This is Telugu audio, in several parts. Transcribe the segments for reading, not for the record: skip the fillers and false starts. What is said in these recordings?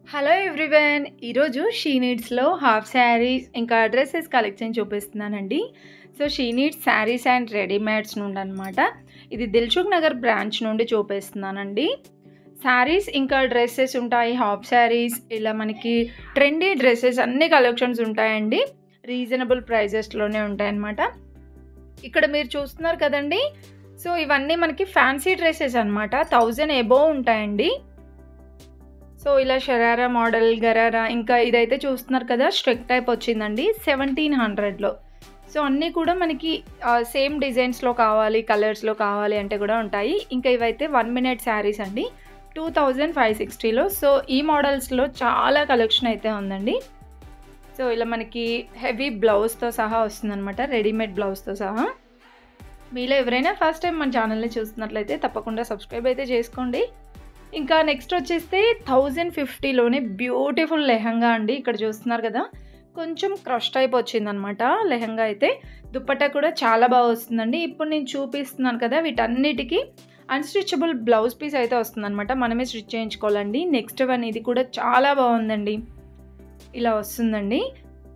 Hello everyone! ఈరోజు షీ నీడ్స్‌లో హాఫ్ శారీస్ ఇంకా డ్రెసెస్ కలెక్షన్ చూపిస్తున్నానండి. So, she needs saris and readymades నుండి అనమాట. ఇది దిల్సుఖ్ నగర్ బ్రాంచ్ నుండి చూపిస్తున్నానండి. శారీస్ ఇంకా డ్రెసెస్ ఉంటాయి. హాఫ్ శారీస్ ఇలా మనకి ట్రెండీ డ్రెసెస్ అన్ని కలెక్షన్స్ ఉంటాయండి. రీజనబుల్ ప్రైజెస్‌లోనే ఉంటాయన్నమాట. ఇక్కడ మీరు చూస్తున్నారు కదండీ! సో, ఇవన్నీ మనకి ఫ్యాన్సీ డ్రెసెస్ అనమాట. 1000 అబోవ్ ఉంటాయండి. సో, ఇలా షరారా మోడల్, గరారా ఇంకా ఇదైతే చూస్తున్నారు కదా! స్ట్రిక్ టైప్ వచ్చిందండి 1700లో. సో, అన్నీ కూడా మనకి సేమ్ డిజైన్స్‌లో కావాలి, కలర్స్‌లో కావాలి అంటే కూడా ఉంటాయి. ఇంకా ఇవైతే 1 మినిట్ శారీస్ అండి 2560లో. సో, ఈ మోడల్స్‌లో చాలా కలెక్షన్ అయితే ఉందండి. సో, ఇలా మనకి హెవీ బ్లౌజ్‌తో సహా వస్తుందనమాట. రెడీమేడ్ బ్లౌజ్‌తో సహా. మీలో ఎవరైనా ఫస్ట్ టైం మన ఛానల్ని చూస్తున్నట్లయితే తప్పకుండా సబ్స్క్రైబ్ అయితే చేసుకోండి. ఇంకా నెక్స్ట్ వచ్చేస్తే 1050లోనే బ్యూటిఫుల్ లెహంగా అండి. ఇక్కడ చూస్తున్నారు కదా! కొంచెం క్రష్ టైప్ వచ్చిందనమాట లెహంగా అయితే. దుపట్టా కూడా చాలా బాగా వస్తుందండి. ఇప్పుడు నేను చూపిస్తున్నాను కదా! వీటన్నిటికీ అన్‌స్టిచబుల్ బ్లౌజ్ పీస్ అయితే వస్తుందనమాట. మనమే స్టిచ్ చేయించుకోవాలండి. నెక్స్ట్ వన్ ఇది కూడా చాలా బాగుందండి. ఇలా వస్తుందండి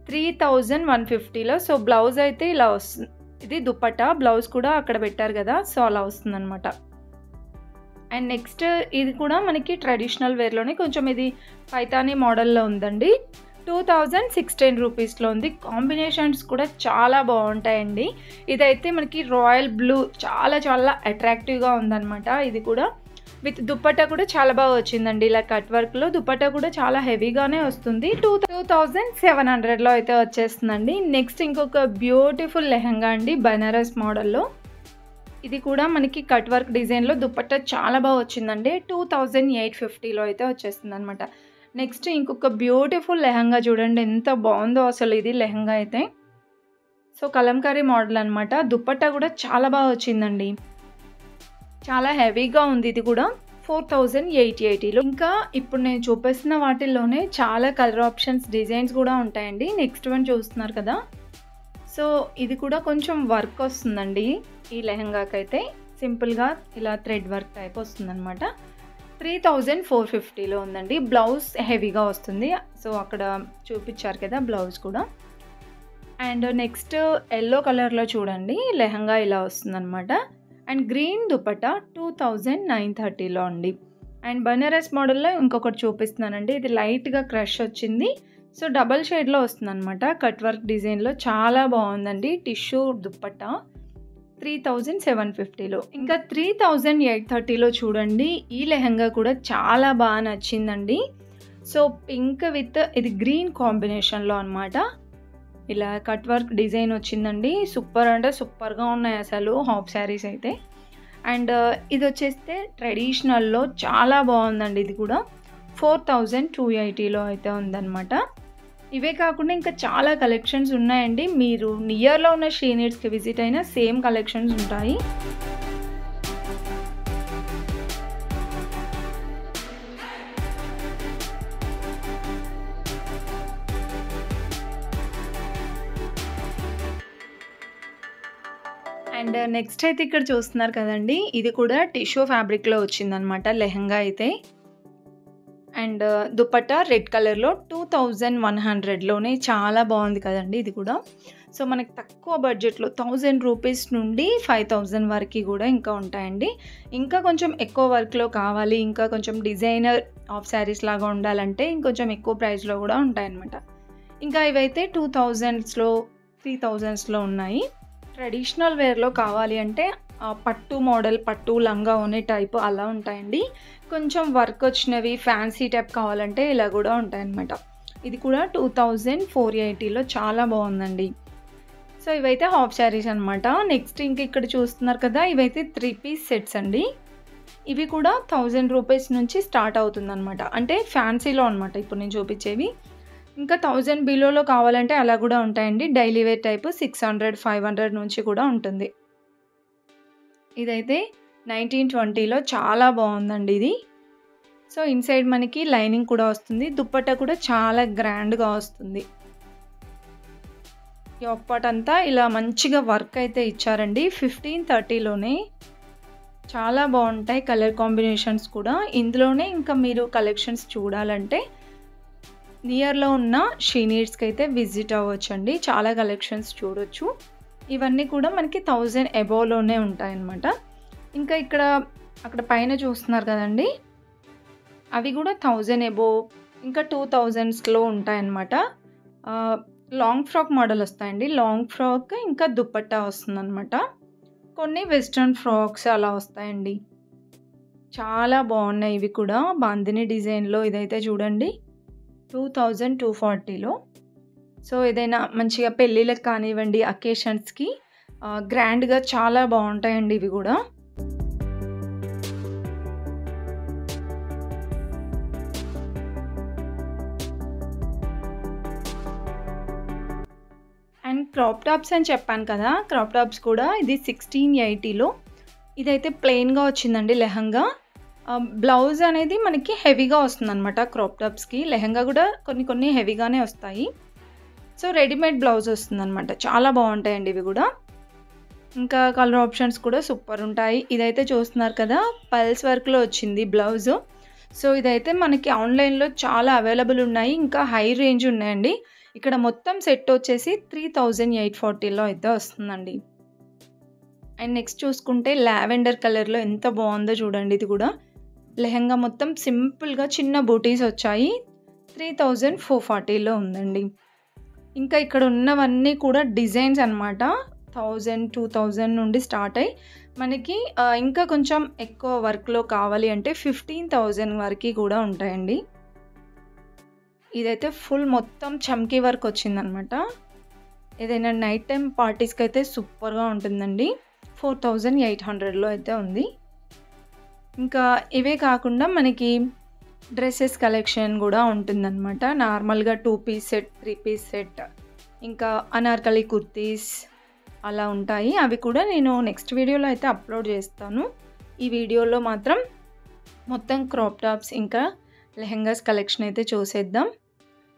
3150లో. సో, బ్లౌజ్ అయితే ఇలా వస్తుంది. ఇది దుపట్టా, బ్లౌజ్ కూడా అక్కడ పెట్టారు కదా! సో, అలా వస్తుందనమాట. అండ్ నెక్స్ట్ ఇది కూడా మనకి ట్రెడిషనల్ వేర్లోనే కొంచెం ఇది పైతానీ మోడల్లో ఉందండి. 2016 రూపీస్లో ఉంది. కాంబినేషన్స్ కూడా చాలా బాగుంటాయండి. ఇదైతే మనకి రాయల్ బ్లూ చాలా చాలా అట్రాక్టివ్గా ఉందన్నమాట. ఇది కూడా విత్ దుపట్టా కూడా చాలా బాగా వచ్చిందండి. ఇలా కట్ వర్క్లో దుపట్టా కూడా చాలా హెవీగానే వస్తుంది. 2700లో అయితే వచ్చేస్తుందండి. నెక్స్ట్ ఇంకొక బ్యూటిఫుల్ లెహంగా అండి బనారస్ మోడల్లో. ఇది కూడా మనకి కట్ వర్క్ డిజైన్లో దుపట్టా చాలా బాగా వచ్చిందండి. 2850లో అయితే వచ్చేస్తుంది అనమాట. నెక్స్ట్ ఇంకొక బ్యూటిఫుల్ లెహంగా చూడండి ఎంత బాగుందో అసలు ఇది లెహంగా అయితే. సో, కలంకారీ మోడల్ అనమాట. దుపట్టా కూడా చాలా బాగా వచ్చిందండి. చాలా హెవీగా ఉంది ఇది కూడా 4880లో. ఇంకా ఇప్పుడు నేను చూపిస్తున్న వాటిల్లోనే చాలా కలర్ ఆప్షన్స్, డిజైన్స్ కూడా ఉంటాయండి. నెక్స్ట్ వన్ చూస్తున్నారు కదా! సో, ఇది కూడా కొంచెం వర్క్ వస్తుందండి ఈ లెహంగాకైతే. సింపుల్గా ఇలా థ్రెడ్ వర్క్ టైప్ వస్తుందన్నమాట. 3450లో ఉందండి. బ్లౌజ్ హెవీగా వస్తుంది. సో, అక్కడ చూపించారు కదా బ్లౌజ్ కూడా. అండ్ నెక్స్ట్ ఎల్లో కలర్లో చూడండి లెహంగా ఇలా వస్తుందన్నమాట. అండ్ గ్రీన్ దుపట్టా 2930లో అండి. అండ్ బనారస్ మోడల్లో ఇంకొకటి చూపిస్తున్నానండి. ఇది లైట్గా క్రష్ వచ్చింది. సో, డబల్ షేడ్లో వస్తుందన్నమాట. కట్ వర్క్ డిజైన్లో చాలా బాగుందండి. టిష్యూ దుపట్టా 3750లో. ఇంకా 3830లో చూడండి ఈ లెహంగా కూడా చాలా బాగా నచ్చిందండి. సో, పింక్ విత్ ఇది గ్రీన్ కాంబినేషన్లో అనమాట. ఇలా కట్ వర్క్ డిజైన్ వచ్చిందండి. సూపర్ అంటే సూపర్గా ఉన్నాయి అసలు హాఫ్ శారీస్ అయితే. అండ్ ఇది వచ్చేస్తే ట్రెడిషనల్లో చాలా బాగుందండి. ఇది కూడా 4280లో అయితే ఉందన్నమాట. ఇవే కాకుండా ఇంకా చాలా కలెక్షన్స్ ఉన్నాయండి. మీరు నియర్లో ఉన్న షీ నీడ్స్కి విజిట్ అయినా సేమ్ కలెక్షన్స్ ఉంటాయి. అండ్ నెక్స్ట్ అయితే ఇక్కడ చూస్తున్నారు కదండి! ఇది కూడా టిష్యూ ఫ్యాబ్రిక్లో వచ్చిందనమాట లెహంగా అయితే. అండ్ దుపట్టా రెడ్ కలర్లో 2100లోనే చాలా బాగుంది కదండి ఇది కూడా. సో, మనకి తక్కువ బడ్జెట్లో 1000 రూపీస్ నుండి 5000 వరకు కూడా ఇంకా ఉంటాయండి. ఇంకా కొంచెం ఎక్కువ వర్క్లో కావాలి, ఇంకా కొంచెం డిజైనర్ హాఫ్ శారీస్ లాగా ఉండాలంటే ఇంకొంచెం ఎక్కువ ప్రైస్లో కూడా ఉంటాయన్నమాట. ఇంకా ఇవైతే 2000స్లో 3000స్లో ఉన్నాయి. ట్రెడిషనల్ వేర్లో కావాలి అంటే పట్టు మోడల్, పట్టు లంగా ఓని టైప్ అలా ఉంటాయండి. కొంచెం వర్క్ వచ్చినవి ఫ్యాన్సీ టైప్ కావాలంటే ఇలా కూడా ఉంటాయన్నమాట. ఇది కూడా 2480లో చాలా బాగుందండి. సో, ఇవైతే హాఫ్ శారీస్ అనమాట. నెక్స్ట్ ఇంక ఇక్కడ చూస్తున్నారు కదా! ఇవైతే 3 పీస్ సెట్స్ అండి. ఇవి కూడా 1000 రూపీస్ నుంచి స్టార్ట్ అవుతుందన్నమాట. అంటే ఫ్యాన్సీలో అనమాట ఇప్పుడు నేను చూపించేవి. ఇంకా 1000 బిలోలో కావాలంటే అలా కూడా ఉంటాయండి. డైలీ వేర్ టైప్ 600, 500 నుంచి కూడా ఉంటుంది. ఇదైతే 1920లో చాలా బాగుందండి ఇది. సో, ఇన్సైడ్ మనకి లైనింగ్ కూడా వస్తుంది. దుపట్టా కూడా చాలా గ్రాండ్గా వస్తుంది. ఈ ఒక పార్ట్ అంతా ఇలా మంచిగా వర్క్ అయితే ఇచ్చారండి. 1530లోనే చాలా బాగుంటాయి కలర్ కాంబినేషన్స్ కూడా. ఇందులోనే ఇంకా మీరు కలెక్షన్స్ చూడాలంటే నియర్‌లో ఉన్న షీ నీడ్స్‌కి అయితే విజిట్ అవ్వొచ్చండి. చాలా కలెక్షన్స్ చూడొచ్చు. ఇవన్నీ కూడా మనకి 1000 అబోవ్‌లోనే ఉంటాయన్నమాట. ఇంకా ఇక్కడ అక్కడ పైన చూస్తున్నారు కదండీ! అవి కూడా 1000 అబోవ్ ఇంకా 2000స్‌లో ఉంటాయన్నమాట. లాంగ్ ఫ్రాక్ మోడల్ వస్తాయండి. లాంగ్ ఫ్రాక్ ఇంకా దుపట్టా వస్తుందన్నమాట. కొన్ని వెస్టర్న్ ఫ్రాక్స్ అలా వస్తాయండి. చాలా బాగున్నాయి ఇవి కూడా. బాందిని డిజైన్‌లో ఇదైతే చూడండి 2240లో. సో, ఏదైనా మంచిగా పెళ్ళిళ్ళకి కానివ్వండి, అకేషన్స్‌కి గ్రాండ్‌గా చాలా బాగుంటాయండి ఇవి కూడా. అండ్ క్రాప్ టాప్స్ అని చెప్పాను కదా! క్రాప్ టాప్స్ కూడా ఇది 1680లో. ఇదైతే ప్లెయిన్‌గా వచ్చిందండి లెహంగా. బ్లౌజ్ అనేది మనకి హెవీగా వస్తుందన్నమాట క్రాప్ టాప్స్‌కి. లెహంగా కూడా కొన్ని హెవీగానే వస్తాయి. సో, రెడీమేడ్ బ్లౌజ్ వస్తుందన్నమాట. చాలా బాగుంటాయండి ఇవి కూడా. ఇంకా కలర్ ఆప్షన్స్ కూడా సూపర్ ఉంటాయి. ఇదైతే చూస్తున్నారు కదా! పల్స్ వర్క్‌లో వచ్చింది బ్లౌజు. సో, ఇదైతే మనకి ఆన్‌లైన్‌లో చాలా అవైలబుల్ ఉన్నాయి. ఇంకా హై రేంజ్ ఉన్నాయండి. ఇక్కడ మొత్తం సెట్ వచ్చేసి 3840లో అయితే వస్తుందండి. అండ్ నెక్స్ట్ చూసుకుంటే లావెండర్ కలర్‌లో ఎంత బాగుందో చూడండి ఇది కూడా. లెహంగా మొత్తం సింపుల్‌గా చిన్న బూటీస్ వచ్చాయి. 3440లో ఉందండి. ఇంకా ఇక్కడ ఉన్నవన్నీ కూడా డిజైన్స్ అన్నమాట. 1000, 2000 నుండి స్టార్ట్ అయ్యి మనకి ఇంకా కొంచెం ఎక్కువ వర్క్‌లో కావాలి అంటే 15,000 వరకు కూడా ఉంటాయండి. ఇదైతే ఫుల్ మొత్తం చమ్కీ వర్క్ వచ్చిందనమాట. ఏదైనా నైట్ టైమ్ పార్టీస్‌కి అయితే సూపర్‌గా ఉంటుందండి. 4800లో అయితే ఉంది. ఇంకా ఇవే కాకుండా మనకి డ్రెసెస్ కలెక్షన్ కూడా ఉంటుందన్నమాట. నార్మల్‌గా 2 పీస్ సెట్, 3 పీస్ సెట్, ఇంకా అనార్కలి కుర్తీస్ అలా ఉంటాయి. అవి కూడా నేను నెక్స్ట్ వీడియోలో అయితే అప్లోడ్ చేస్తాను. ఈ వీడియోలో మాత్రం మొత్తం క్రాప్ టాప్స్ ఇంకా లెహెంగాస్ కలెక్షన్ అయితే చూసేద్దాం.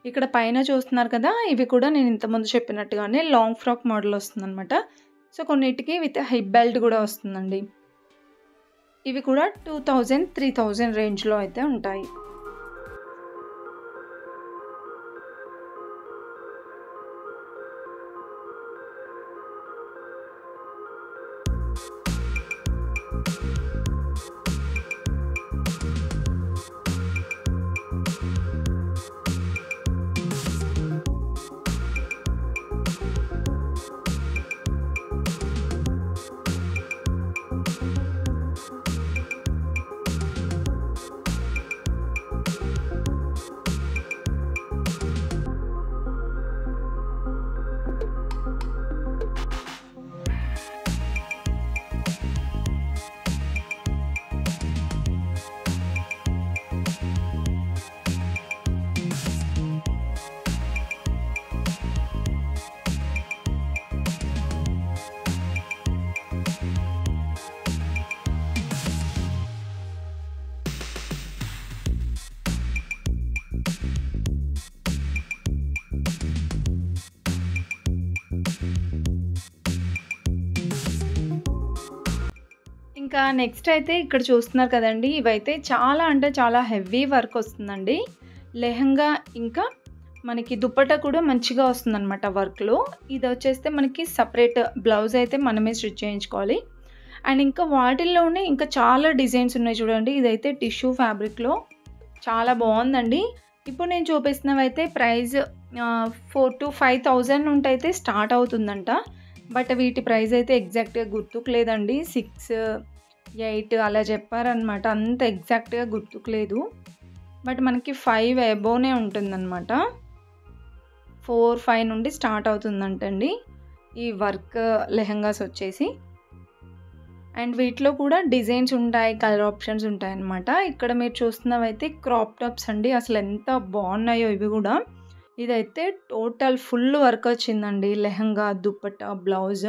ఇక్కడ పైన చూస్తున్నారు కదా! ఇవి కూడా నేను ఇంతకుముందు చెప్పినట్టుగానే లాంగ్ ఫ్రాక్ మోడల్ వస్తుందన్నమాట. సో, కొన్నిటికి విత్ హిప్ బెల్ట్ కూడా వస్తుందండి. ఇవి కూడా 2000, 3000 రేంజ్‌లో అయితే ఉంటాయి. ఇంకా నెక్స్ట్ అయితే ఇక్కడ చూస్తున్నారు కదండీ! ఇవైతే చాలా అంటే చాలా హెవీ వర్క్ వస్తుందండి. లెహంగా ఇంకా మనకి దుపట్టా కూడా మంచిగా వస్తుందన్నమాట వర్క్‌లో. ఇది వచ్చేస్తే మనకి సెపరేట్ బ్లౌజ్ అయితే మనమే స్టిచ్ చేయించుకోవాలి. అండ్ ఇంకా వాటిల్లోనే ఇంకా చాలా డిజైన్స్ ఉన్నాయి చూడండి. ఇదైతే టిష్యూ ఫ్యాబ్రిక్‌లో చాలా బాగుందండి. ఇప్పుడు నేను చూపిస్తున్నవైతే ప్రైస్ 4,000-5,000 నుండి అయితే స్టార్ట్ అవుతుందంట. బట్ వీటి ప్రైస్ అయితే ఎగ్జాక్ట్‌గా గుర్తుకు లేదండి. 6, 8 అలా చెప్పారనమాట. అంత ఎగ్జాక్ట్‌గా గుర్తుకు లేదు. బట్ మనకి 5 అబోవ్‌నే ఉంటుందన్నమాట. 4, 5 నుండి స్టార్ట్ అవుతుందంటండి ఈ వర్క్ లెహంగాస్ వచ్చేసి. అండ్ వీటిలో కూడా డిజైన్స్ ఉంటాయి, కలర్ ఆప్షన్స్ ఉంటాయన్నమాట. ఇక్కడ మీరు చూస్తున్నవైతే క్రాప్ టాప్స్ అండి. అసలు ఎంత బాగున్నాయో ఇవి కూడా. ఇదైతే టోటల్ ఫుల్ వర్క్ వచ్చిందండి. లెహంగా, దుపట్టా, బ్లౌజ్.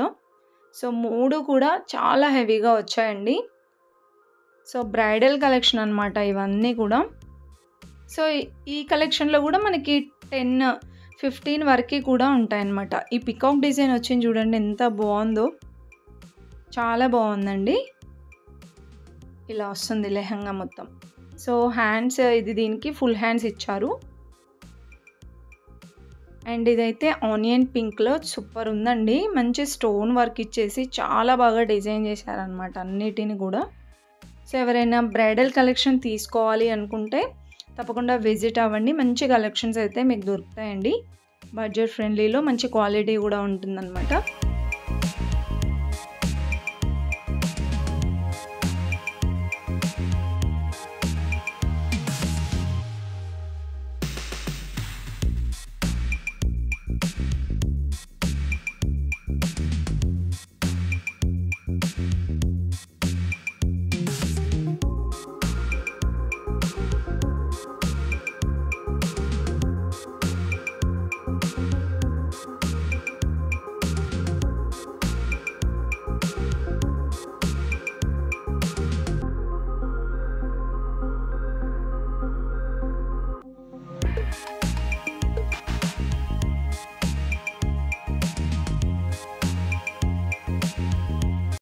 సో, 3 కూడా చాలా హెవీగా వచ్చాయండి. సో, బ్రైడల్ కలెక్షన్ అనమాట ఇవన్నీ కూడా. సో, ఈ కలెక్షన్‌లో కూడా మనకి 10, 15 వరకు కూడా ఉంటాయన్నమాట. ఈ పికాక్ డిజైన్ వచ్చింది చూడండి ఎంత బాగుందో. చాలా బాగుందండి. ఇలా వస్తుంది లెహంగా మొత్తం. సో, హ్యాండ్స్ ఇది దీనికి ఫుల్ హ్యాండ్స్ ఇచ్చారు. అండ్ ఇదైతే ఆనియన్ పింక్‌లో సూపర్ ఉందండి. మంచి స్టోన్ వర్క్ ఇచ్చేసి చాలా బాగా డిజైన్ చేశారనమాట అన్నిటిని కూడా. సో ఎవరైనా బ్రైడల్ కలెక్షన్ తీసుకోవాలి అనుకుంటే తప్పకుండా విజిట్ అవ్వండి. మంచి కలెక్షన్స్ అయితే మీకు దొరుకుతాయండి. బడ్జెట్ ఫ్రెండ్లీలో మంచి క్వాలిటీ కూడా ఉంటుందన్నమాట.